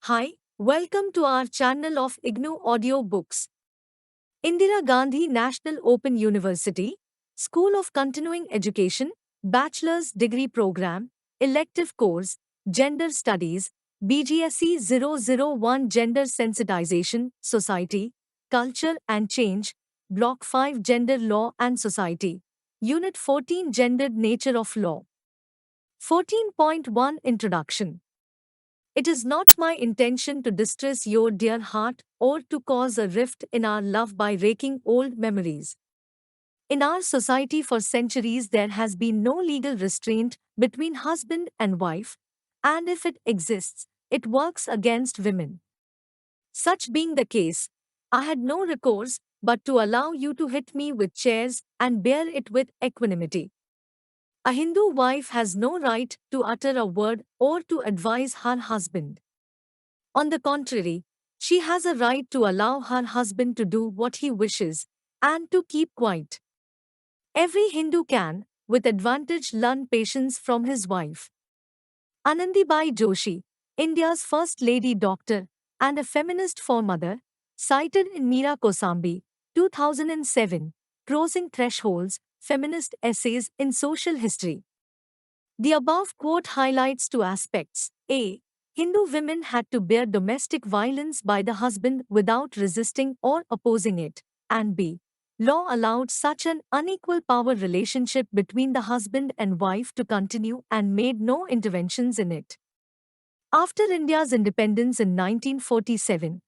Hi, welcome to our channel of IGNOU Audiobooks. Indira Gandhi National Open University, School of Continuing Education, Bachelor's Degree Program, Elective Course, Gender Studies, BGSE-001 Gender Sensitization, Society, Culture and Change, Block 5 Gender Law and Society, Unit 14 Gendered Nature of Law. 14.1 Introduction. It is not my intention to distress your dear heart or to cause a rift in our love by raking old memories. In our society for centuries there has been no legal restraint between husband and wife, and if it exists, it works against women. Such being the case, I had no recourse but to allow you to hit me with chairs and bear it with equanimity. A Hindu wife has no right to utter a word or to advise her husband. On the contrary, she has a right to allow her husband to do what he wishes and to keep quiet. Every Hindu can, with advantage, learn patience from his wife. Anandibai Joshi, India's first lady doctor and a feminist foremother, cited in Meera Kosambi, 2007, Crossing Thresholds, Feminist Essays in Social History. The above quote highlights two aspects. A. Hindu women had to bear domestic violence by the husband without resisting or opposing it. And B. Law allowed such an unequal power relationship between the husband and wife to continue and made no interventions in it. After India's independence in 1947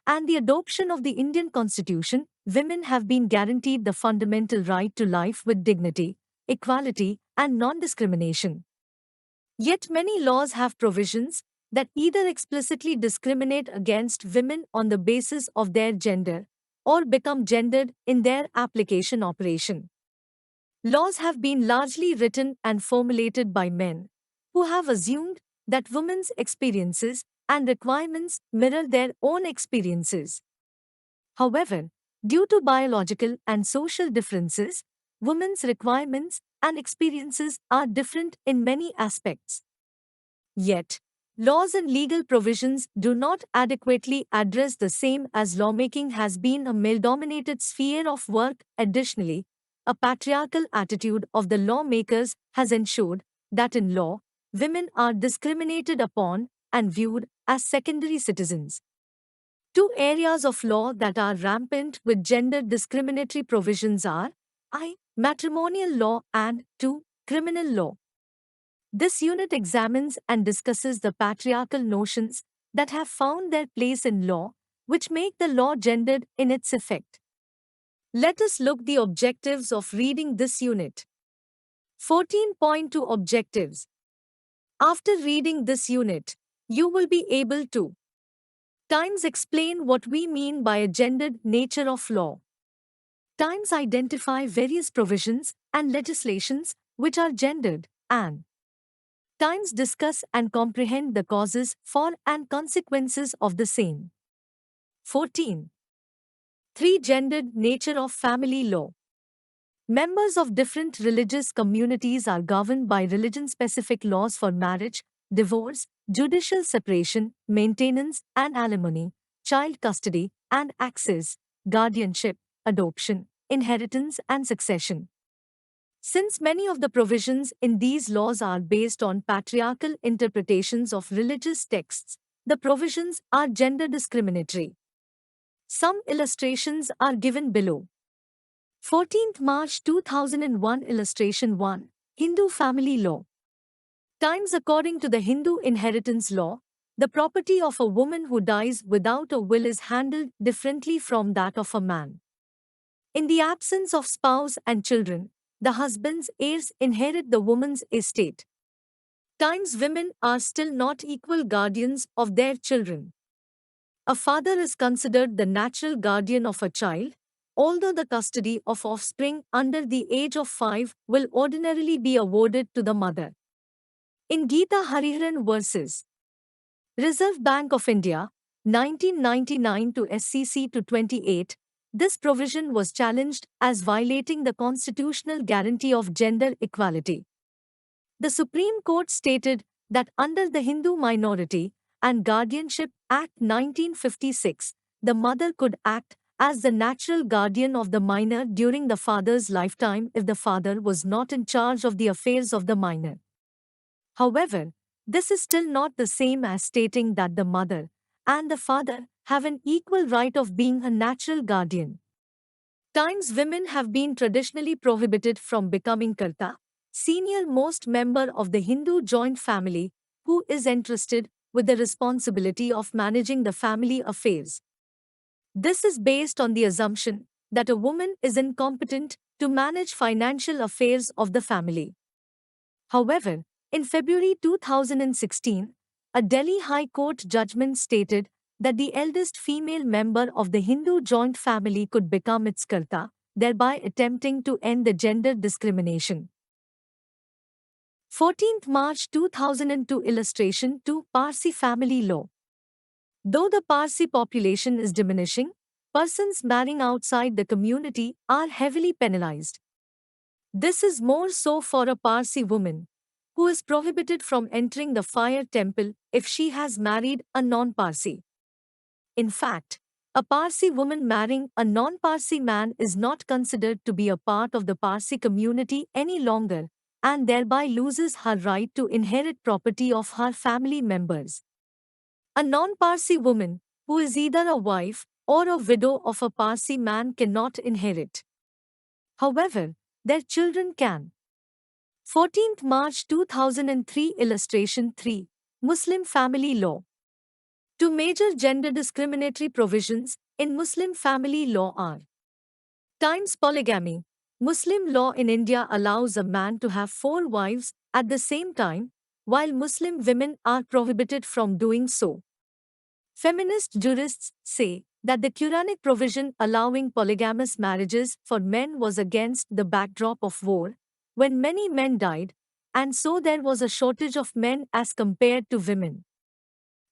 and the adoption of the Indian Constitution, women have been guaranteed the fundamental right to life with dignity, equality, and non-discrimination. Yet many laws have provisions that either explicitly discriminate against women on the basis of their gender or become gendered in their application operation. Laws have been largely written and formulated by men who have assumed that women's experiences and requirements mirror their own experiences. However, due to biological and social differences, women's requirements and experiences are different in many aspects. Yet, laws and legal provisions do not adequately address the same as lawmaking has been a male-dominated sphere of work. Additionally, a patriarchal attitude of the lawmakers has ensured that in law, women are discriminated upon and viewed as secondary citizens. Two areas of law that are rampant with gender discriminatory provisions are I. Matrimonial law and 2. Criminal law. This unit examines and discusses the patriarchal notions that have found their place in law, which make the law gendered in its effect. Let us look the objectives of reading this unit. 14.2 Objectives. After reading this unit, you will be able to times explain what we mean by a gendered nature of law. Times identify various provisions and legislations which are gendered and times discuss and comprehend the causes for and consequences of the same. 14. 3. Gendered nature of family law. Members of different religious communities are governed by religion-specific laws for marriage, divorce, judicial separation, maintenance and alimony, child custody and access, guardianship, adoption, inheritance and succession. Since many of the provisions in these laws are based on patriarchal interpretations of religious texts, the provisions are gender discriminatory. Some illustrations are given below. 14th March 2001 Illustration 1. Hindu Family Law. Times according to the Hindu inheritance law, the property of a woman who dies without a will is handled differently from that of a man. In the absence of spouse and children, the husband's heirs inherit the woman's estate. Times women are still not equal guardians of their children. A father is considered the natural guardian of a child, although the custody of offspring under the age of 5 will ordinarily be awarded to the mother. In Geeta Hariharan vs. Reserve Bank of India, 1999 to SCC 28, this provision was challenged as violating the constitutional guarantee of gender equality. The Supreme Court stated that under the Hindu minority and Guardianship Act 1956, the mother could act as the natural guardian of the minor during the father's lifetime if the father was not in charge of the affairs of the minor. However, this is still not the same as stating that the mother and the father have an equal right of being a natural guardian. Times women have been traditionally prohibited from becoming Karta, senior most member of the Hindu joint family, who is entrusted with the responsibility of managing the family affairs. This is based on the assumption that a woman is incompetent to manage financial affairs of the family. However, in February 2016, a Delhi High Court judgment stated that the eldest female member of the Hindu joint family could become its karta, thereby attempting to end the gender discrimination. 14th March 2002 Illustration 2 Parsi Family Law. Though the Parsi population is diminishing, persons marrying outside the community are heavily penalized. This is more so for a Parsi woman, who is prohibited from entering the fire temple if she has married a non-Parsi. In fact, a Parsi woman marrying a non-Parsi man is not considered to be a part of the Parsi community any longer, and thereby loses her right to inherit property of her family members. A non-Parsi woman, who is either a wife or a widow of a Parsi man, cannot inherit. However, their children can. 14th March 2003 Illustration 3 Muslim Family Law. Two major gender discriminatory provisions in Muslim family law are times polygamy. Muslim law in India allows a man to have 4 wives at the same time, while Muslim women are prohibited from doing so. Feminist jurists say that the Quranic provision allowing polygamous marriages for men was against the backdrop of war, when many men died, and so there was a shortage of men as compared to women.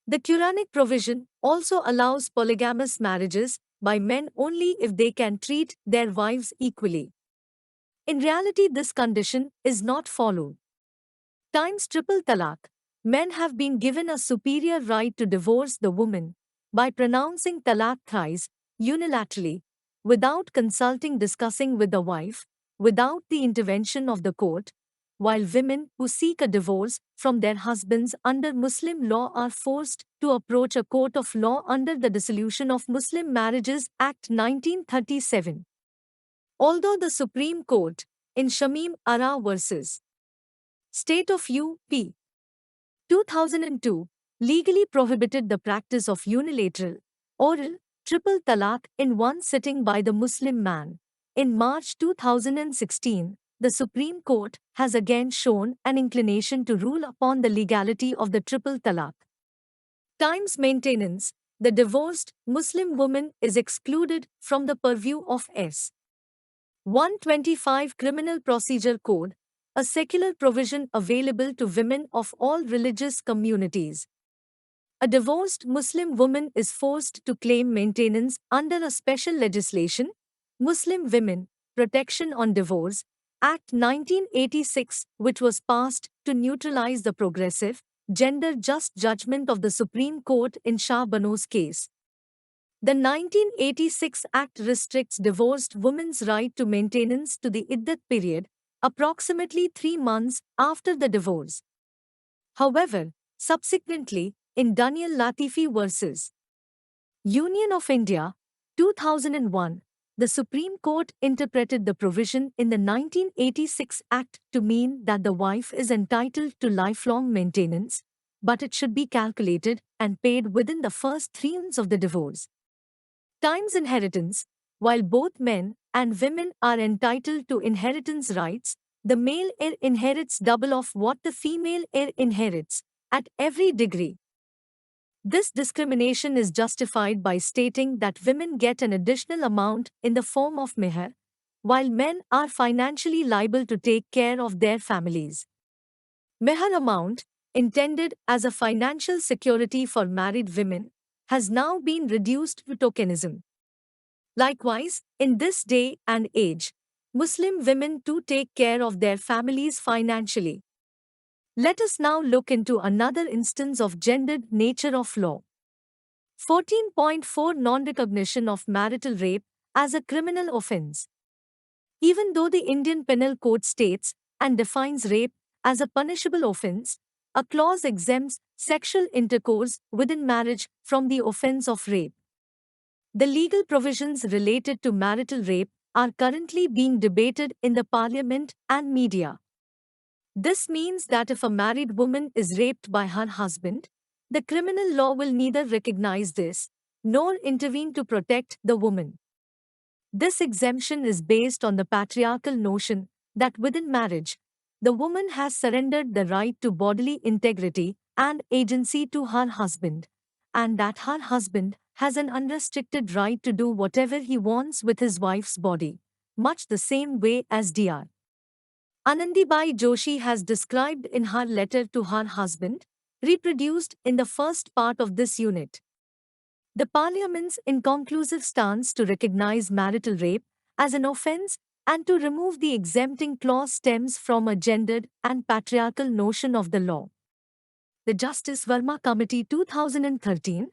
The Quranic provision also allows polygamous marriages by men only if they can treat their wives equally. In reality, this condition is not followed. Times triple talaq. Men have been given a superior right to divorce the woman by pronouncing talaq thrice, unilaterally, without discussing with the wife, without the intervention of the court, while women who seek a divorce from their husbands under Muslim law are forced to approach a court of law under the Dissolution of Muslim Marriages Act 1937. Although the Supreme Court, in Shamim Ara vs. State of U.P. 2002, legally prohibited the practice of unilateral, oral, triple talaq in one sitting by the Muslim man, in March 2016, the Supreme Court has again shown an inclination to rule upon the legality of the triple talaq. Times maintenance. The divorced Muslim woman is excluded from the purview of S. 125 Criminal Procedure Code, a secular provision available to women of all religious communities. A divorced Muslim woman is forced to claim maintenance under a special legislation, Muslim Women, Protection on Divorce, Act 1986, which was passed to neutralize the progressive, gender-just judgment of the Supreme Court in Shah Bano's case. The 1986 Act restricts divorced women's right to maintenance to the iddat period, approximately 3 months after the divorce. However, subsequently, in Daniel Latifi vs. Union of India, 2001, the Supreme Court interpreted the provision in the 1986 Act to mean that the wife is entitled to lifelong maintenance, but it should be calculated and paid within the first 3 months of the divorce. Times inheritance. While both men and women are entitled to inheritance rights, the male heir inherits double of what the female heir inherits, at every degree. This discrimination is justified by stating that women get an additional amount in the form of meher, while men are financially liable to take care of their families. Meher amount, intended as a financial security for married women, has now been reduced to tokenism. Likewise, in this day and age, Muslim women too take care of their families financially. Let us now look into another instance of gendered nature of law. 14.4 Non-recognition of marital rape as a criminal offense. Even though the Indian Penal Code states and defines rape as a punishable offense, a clause exempts sexual intercourse within marriage from the offense of rape. The legal provisions related to marital rape are currently being debated in the parliament and media. This means that if a married woman is raped by her husband, the criminal law will neither recognize this nor intervene to protect the woman. This exemption is based on the patriarchal notion that within marriage, the woman has surrendered the right to bodily integrity and agency to her husband, and that her husband has an unrestricted right to do whatever he wants with his wife's body, much the same way as Dr. Anandibai Joshi has described in her letter to her husband, reproduced in the first part of this unit. The Parliament's inconclusive stance to recognize marital rape as an offence and to remove the exempting clause stems from a gendered and patriarchal notion of the law. The Justice Verma Committee 2013,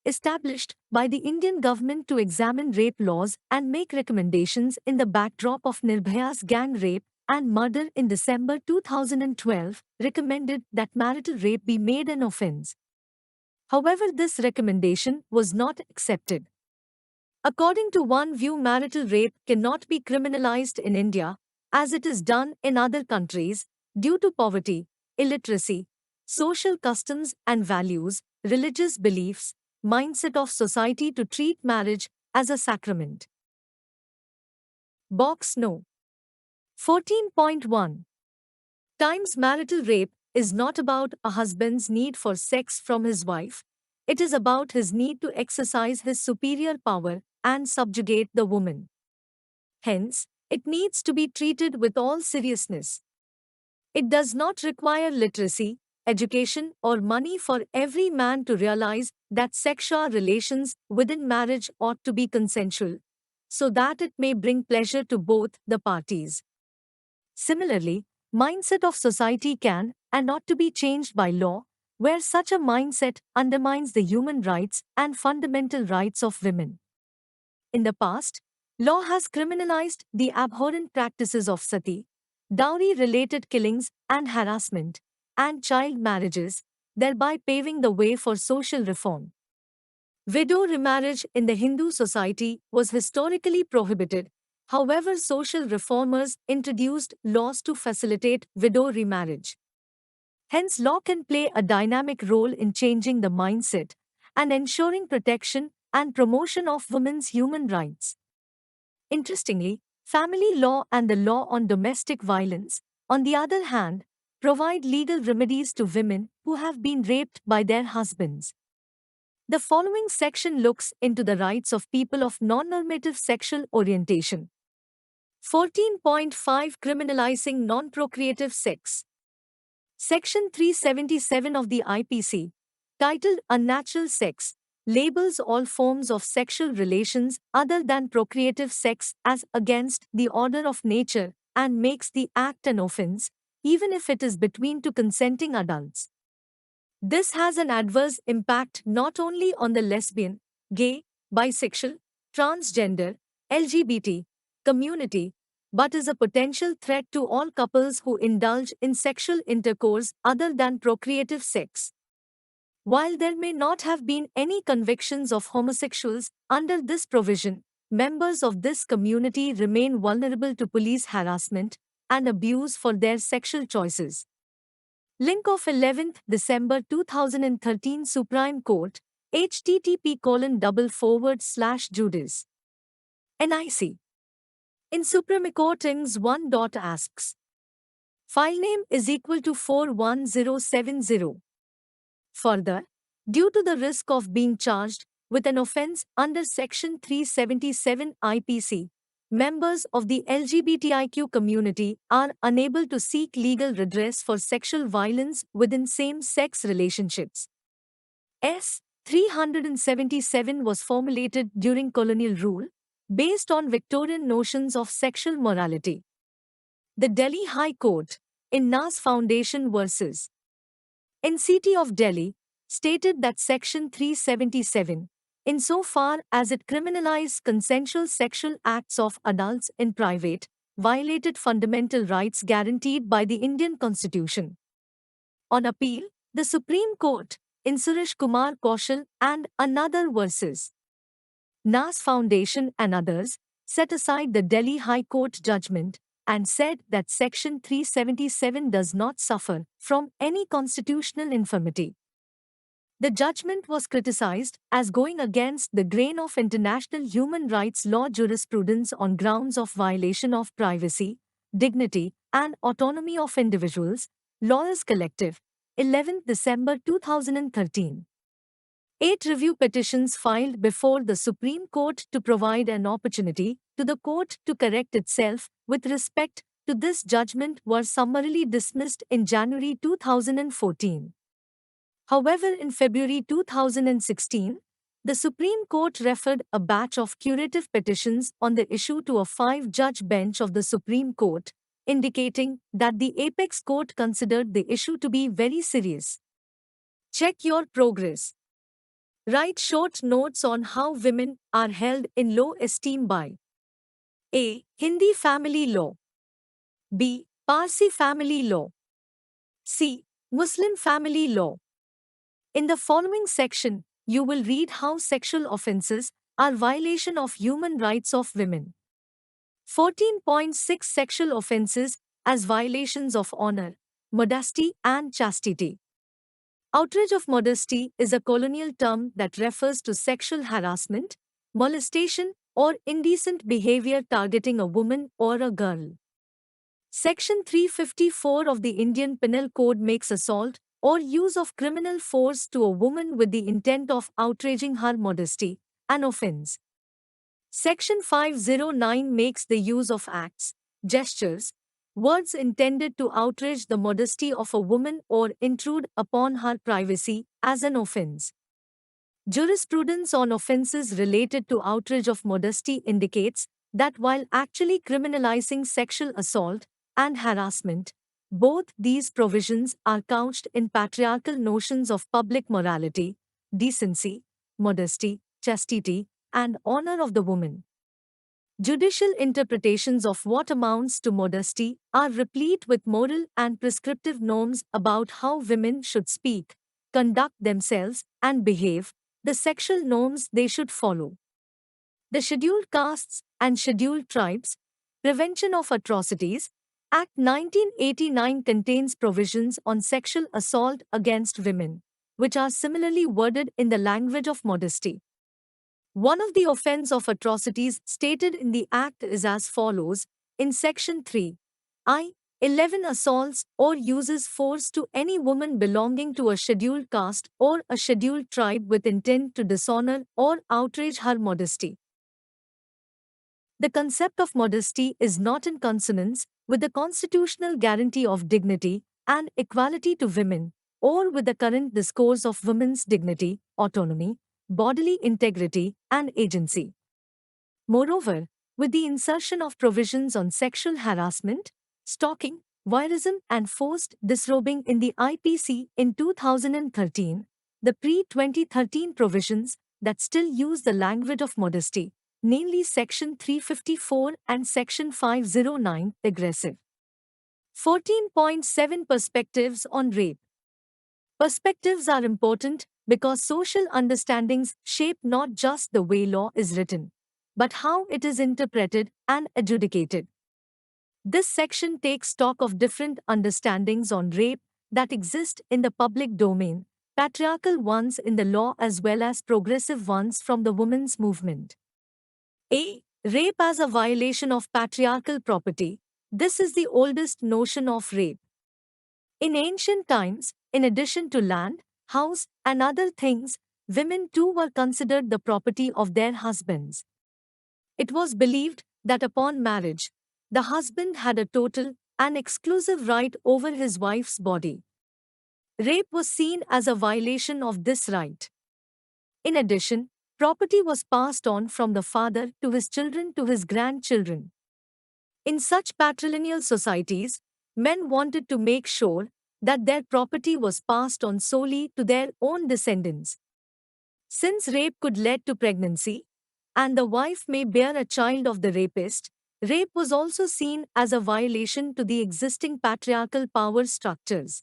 established by the Indian government to examine rape laws and make recommendations in the backdrop of Nirbhaya's gang rape and murder in December 2012, recommended that marital rape be made an offence. However, this recommendation was not accepted. According to one view, marital rape cannot be criminalized in India, as it is done in other countries, due to poverty, illiteracy, social customs and values, religious beliefs, mindset of society to treat marriage as a sacrament. Box No. 14.1. Times marital rape is not about a husband's need for sex from his wife. It is about his need to exercise his superior power and subjugate the woman. Hence, it needs to be treated with all seriousness. It does not require literacy, education, or money for every man to realize that sexual relations within marriage ought to be consensual, so that it may bring pleasure to both the parties. Similarly, mindset of society can and ought to be changed by law, where such a mindset undermines the human rights and fundamental rights of women. In the past, law has criminalized the abhorrent practices of sati, dowry-related killings and harassment, and child marriages, thereby paving the way for social reform. Widow remarriage in the Hindu society was historically prohibited. However, social reformers introduced laws to facilitate widow remarriage. Hence, law can play a dynamic role in changing the mindset and ensuring protection and promotion of women's human rights. Interestingly, family law and the law on domestic violence, on the other hand, provide legal remedies to women who have been raped by their husbands. The following section looks into the rights of people of non-normative sexual orientation. 14.5 Criminalizing non-procreative sex. Section 377 of the IPC, titled Unnatural Sex, labels all forms of sexual relations other than procreative sex as against the order of nature and makes the act an offense, even if it is between two consenting adults. This has an adverse impact not only on the lesbian, gay, bisexual, transgender, LGBT community, but is a potential threat to all couples who indulge in sexual intercourse other than procreative sex. While there may not have been any convictions of homosexuals under this provision, members of this community remain vulnerable to police harassment and abuse for their sexual choices. Link of 11th December 2013 Supreme Court, http://Judice. NIC. In Supreme Court Ings 1. Asks. Filename is equal to 41070. Further, due to the risk of being charged with an offense under Section 377 IPC, members of the LGBTIQ community are unable to seek legal redress for sexual violence within same-sex relationships. S. 377 was formulated during colonial rule, based on Victorian notions of sexual morality. The Delhi High Court, in Nas Foundation vs. NCT of Delhi, stated that Section 377, insofar as it criminalized consensual sexual acts of adults in private, violated fundamental rights guaranteed by the Indian Constitution. On appeal, the Supreme Court, in Suresh Kumar Kaushal and another versus Nas Foundation and others, set aside the Delhi High Court judgment and said that Section 377 does not suffer from any constitutional infirmity. The judgment was criticized as going against the grain of international human rights law jurisprudence on grounds of violation of privacy, dignity, and autonomy of individuals. Lawyers Collective, 11 December 2013. 8 review petitions filed before the Supreme Court to provide an opportunity to the court to correct itself with respect to this judgment were summarily dismissed in January 2014. However, in February 2016, the Supreme Court referred a batch of curative petitions on the issue to a 5-judge bench of the Supreme Court, indicating that the apex court considered the issue to be very serious. Check your progress. Write short notes on how women are held in low esteem by A. Hindi family law, B. Parsi family law, C. Muslim family law. In the following section, you will read how sexual offenses are violation of human rights of women. 14.6 Sexual offenses as violations of honor, modesty and chastity. Outrage of modesty is a colonial term that refers to sexual harassment, molestation, or indecent behavior targeting a woman or a girl. Section 354 of the Indian Penal Code makes assault or use of criminal force to a woman with the intent of outraging her modesty an offense. Section 509 makes the use of acts, gestures, words intended to outrage the modesty of a woman or intrude upon her privacy as an offense. Jurisprudence on offenses related to outrage of modesty indicates that while actually criminalizing sexual assault and harassment, both these provisions are couched in patriarchal notions of public morality, decency, modesty, chastity, and honor of the woman. Judicial interpretations of what amounts to modesty are replete with moral and prescriptive norms about how women should speak, conduct themselves, and behave, the sexual norms they should follow. The Scheduled Castes and Scheduled Tribes, Prevention of Atrocities, Act 1989 contains provisions on sexual assault against women, which are similarly worded in the language of modesty. One of the offense of atrocities stated in the Act is as follows, in Section 3, I. 11 assaults or uses force to any woman belonging to a scheduled caste or a scheduled tribe with intent to dishonor or outrage her modesty. The concept of modesty is not in consonance with the constitutional guarantee of dignity and equality to women, or with the current discourse of women's dignity, autonomy, bodily integrity, and agency. Moreover, with the insertion of provisions on sexual harassment, stalking, voyeurism, and forced disrobing in the IPC in 2013, the pre-2013 provisions that still use the language of modesty, namely Section 354 and Section 509, aggressive. 14.7 Perspectives on rape. Perspectives are important because social understandings shape not just the way law is written, but how it is interpreted and adjudicated. This section takes stock of different understandings on rape that exist in the public domain, patriarchal ones in the law as well as progressive ones from the women's movement. A. Rape as a violation of patriarchal property. This is the oldest notion of rape. In ancient times, in addition to land, house, and other things, women too were considered the property of their husbands. It was believed that upon marriage, the husband had a total and exclusive right over his wife's body. Rape was seen as a violation of this right. In addition, property was passed on from the father to his children to his grandchildren. In such patrilineal societies, men wanted to make sure that their property was passed on solely to their own descendants. Since rape could lead to pregnancy, and the wife may bear a child of the rapist, rape was also seen as a violation to the existing patriarchal power structures.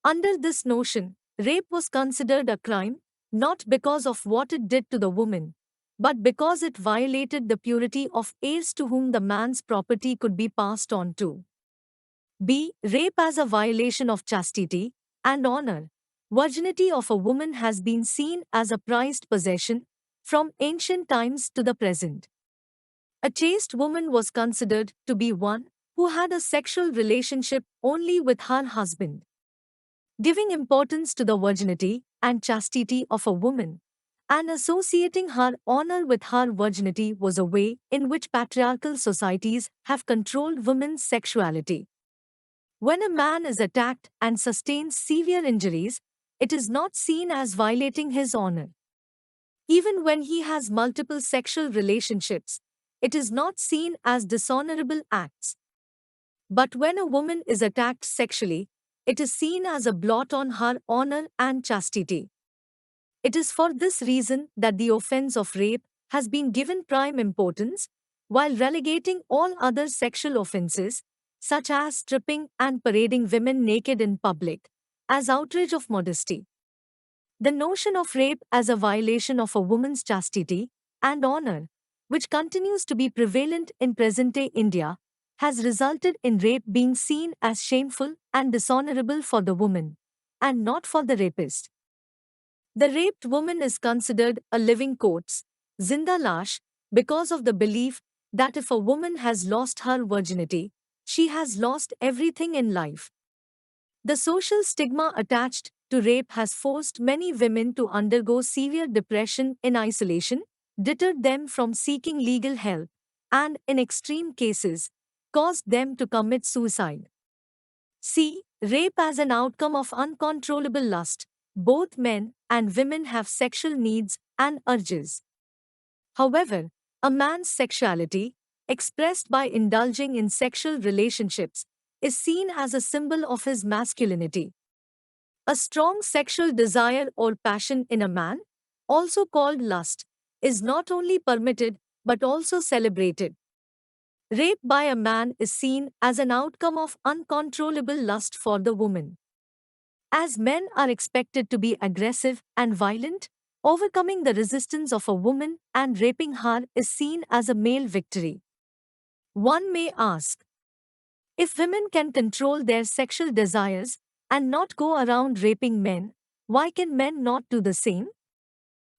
Under this notion, rape was considered a crime, not because of what it did to the woman, but because it violated the purity of heirs to whom the man's property could be passed on to. B. Rape as a violation of chastity and honor. Virginity of a woman has been seen as a prized possession from ancient times to the present. A chaste woman was considered to be one who had a sexual relationship only with her husband. Giving importance to the virginity and chastity of a woman and associating her honor with her virginity was a way in which patriarchal societies have controlled women's sexuality. When a man is attacked and sustains severe injuries, it is not seen as violating his honor. Even when he has multiple sexual relationships, it is not seen as dishonorable acts. But when a woman is attacked sexually, it is seen as a blot on her honor and chastity. It is for this reason that the offense of rape has been given prime importance, while relegating all other sexual offenses, such as stripping and parading women naked in public, as outrage of modesty. The notion of rape as a violation of a woman's chastity and honor, which continues to be prevalent in present-day India, has resulted in rape being seen as shameful and dishonorable for the woman, and not for the rapist. The raped woman is considered a living corpse, zinda lash, because of the belief that if a woman has lost her virginity, she has lost everything in life. The social stigma attached to rape has forced many women to undergo severe depression in isolation, deterred them from seeking legal help, and, in extreme cases, caused them to commit suicide. C. Rape as an outcome of uncontrollable lust. Both men and women have sexual needs and urges. However, a man's sexuality, expressed by indulging in sexual relationships, is seen as a symbol of his masculinity. A strong sexual desire or passion in a man, also called lust, is not only permitted but also celebrated. Rape by a man is seen as an outcome of uncontrollable lust for the woman. As men are expected to be aggressive and violent, overcoming the resistance of a woman and raping her is seen as a male victory. One may ask, if women can control their sexual desires and not go around raping men, why can men not do the same?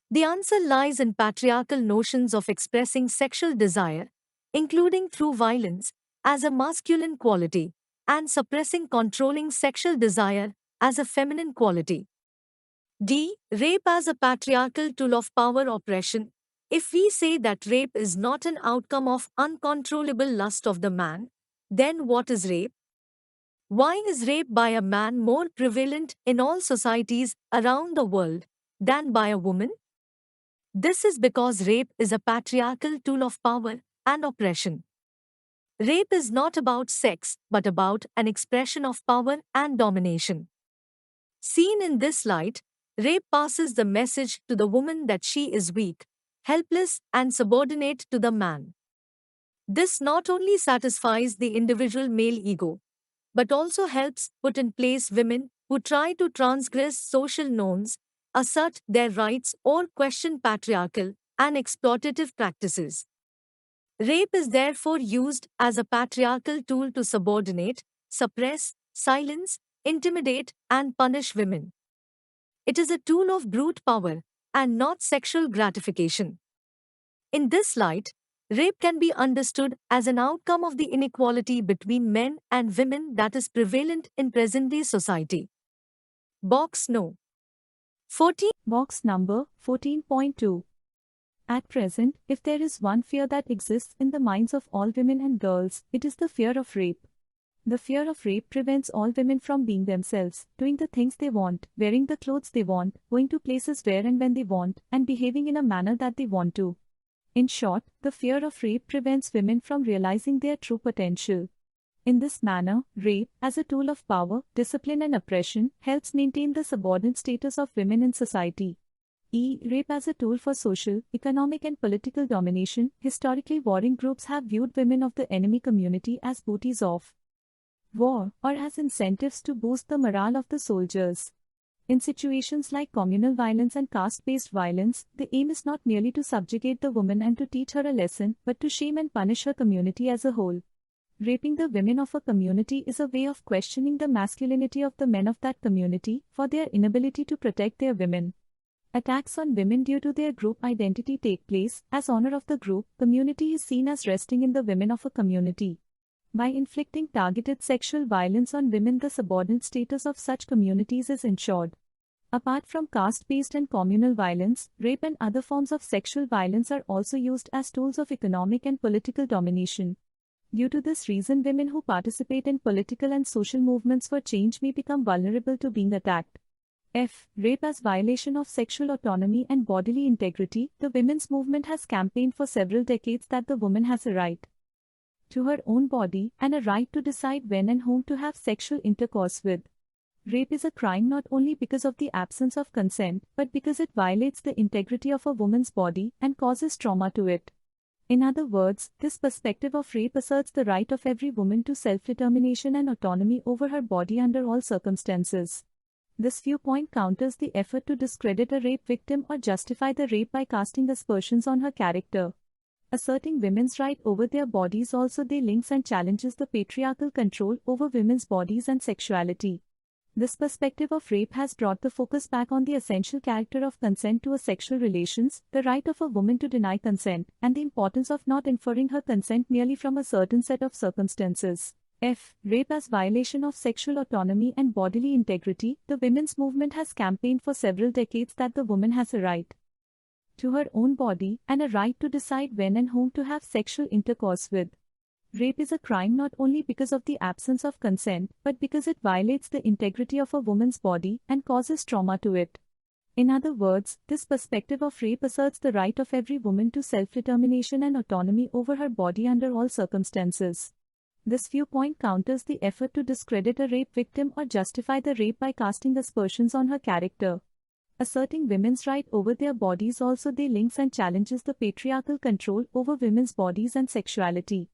The answer lies in patriarchal notions of expressing sexual desire, including through violence, as a masculine quality, and suppressing controlling sexual desire as a feminine quality. D. Rape as a patriarchal tool of power oppression. If we say that rape is not an outcome of uncontrollable lust of the man, then what is rape? Why is rape by a man more prevalent in all societies around the world than by a woman? This is because rape is a patriarchal tool of power and oppression. Rape is not about sex, but about an expression of power and domination. Seen in this light, rape passes the message to the woman that she is weak, helpless, and subordinate to the man. This not only satisfies the individual male ego, but also helps put in place women who try to transgress social norms, assert their rights, or question patriarchal and exploitative practices. Rape is therefore used as a patriarchal tool to subordinate, suppress, silence, intimidate, and punish women. It is a tool of brute power and not sexual gratification. In this light, rape can be understood as an outcome of the inequality between men and women that is prevalent in present-day society. Box No. 14. Box number 14.2. At present, if there is one fear that exists in the minds of all women and girls, it is the fear of rape. The fear of rape prevents all women from being themselves, doing the things they want, wearing the clothes they want, going to places where and when they want, and behaving in a manner that they want to. In short, the fear of rape prevents women from realizing their true potential. In this manner, rape, as a tool of power, discipline and oppression, helps maintain the subordinate status of women in society. Rape as a tool for social, economic and political domination. Historically, warring groups have viewed women of the enemy community as booties of war, or as incentives to boost the morale of the soldiers. In situations like communal violence and caste-based violence, the aim is not merely to subjugate the woman and to teach her a lesson, but to shame and punish her community as a whole. Raping the women of a community is a way of questioning the masculinity of the men of that community for their inability to protect their women. Attacks on women due to their group identity take place. As honor of the group, community is seen as resting in the women of a community. By inflicting targeted sexual violence on women, the subordinate status of such communities is ensured. Apart from caste-based and communal violence, rape and other forms of sexual violence are also used as tools of economic and political domination. Due to this reason, women who participate in political and social movements for change may become vulnerable to being attacked. Rape as violation of sexual autonomy and bodily integrity. The women's movement has campaigned for several decades that the woman has a right to her own body and a right to decide when and whom to have sexual intercourse with. Rape is a crime not only because of the absence of consent, but because it violates the integrity of a woman's body and causes trauma to it. In other words, this perspective of rape asserts the right of every woman to self-determination and autonomy over her body under all circumstances. This viewpoint counters the effort to discredit a rape victim or justify the rape by casting aspersions on her character. Asserting women's right over their bodies also links and challenges the patriarchal control over women's bodies and sexuality. This perspective of rape has brought the focus back on the essential character of consent to a sexual relations, the right of a woman to deny consent, and the importance of not inferring her consent merely from a certain set of circumstances. Rape as violation of sexual autonomy and bodily integrity. The women's movement has campaigned for several decades that the woman has a right to her own body and a right to decide when and whom to have sexual intercourse with. Rape is a crime not only because of the absence of consent, but because it violates the integrity of a woman's body and causes trauma to it. In other words, this perspective of rape asserts the right of every woman to self-determination and autonomy over her body under all circumstances. This viewpoint counters the effort to discredit a rape victim or justify the rape by casting aspersions on her character. Asserting women's right over their bodies also links and challenges the patriarchal control over women's bodies and sexuality.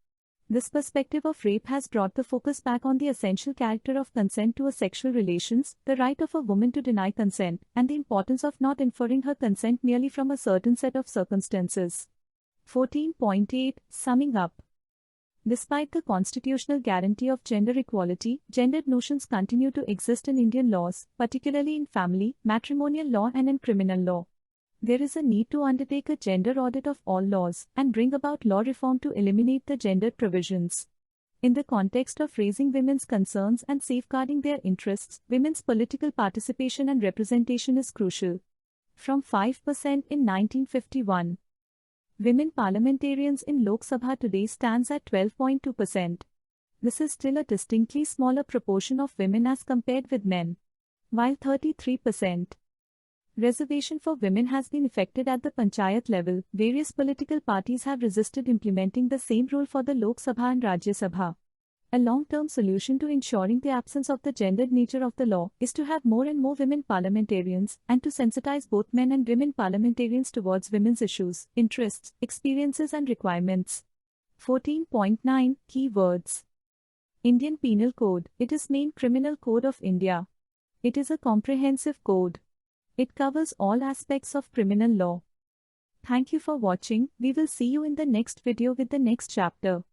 This perspective of rape has brought the focus back on the essential character of consent to a sexual relations, the right of a woman to deny consent, and the importance of not inferring her consent merely from a certain set of circumstances. 14.8 Summing up. Despite the constitutional guarantee of gender equality, gendered notions continue to exist in Indian laws, particularly in family, matrimonial law and in criminal law. There is a need to undertake a gender audit of all laws and bring about law reform to eliminate the gendered provisions. In the context of raising women's concerns and safeguarding their interests, women's political participation and representation is crucial. From 5% in 1951. Women parliamentarians in Lok Sabha today stands at 12.2%. This is still a distinctly smaller proportion of women as compared with men. While 33% reservation for women has been effected at the panchayat level, various political parties have resisted implementing the same rule for the Lok Sabha and Rajya Sabha. A long-term solution to ensuring the absence of the gendered nature of the law is to have more and more women parliamentarians and to sensitize both men and women parliamentarians towards women's issues, interests, experiences and requirements. 14.9 Keywords. Indian Penal Code. It is main criminal code of India. It is a comprehensive code. It covers all aspects of criminal law. Thank you for watching. We will see you in the next video with the next chapter.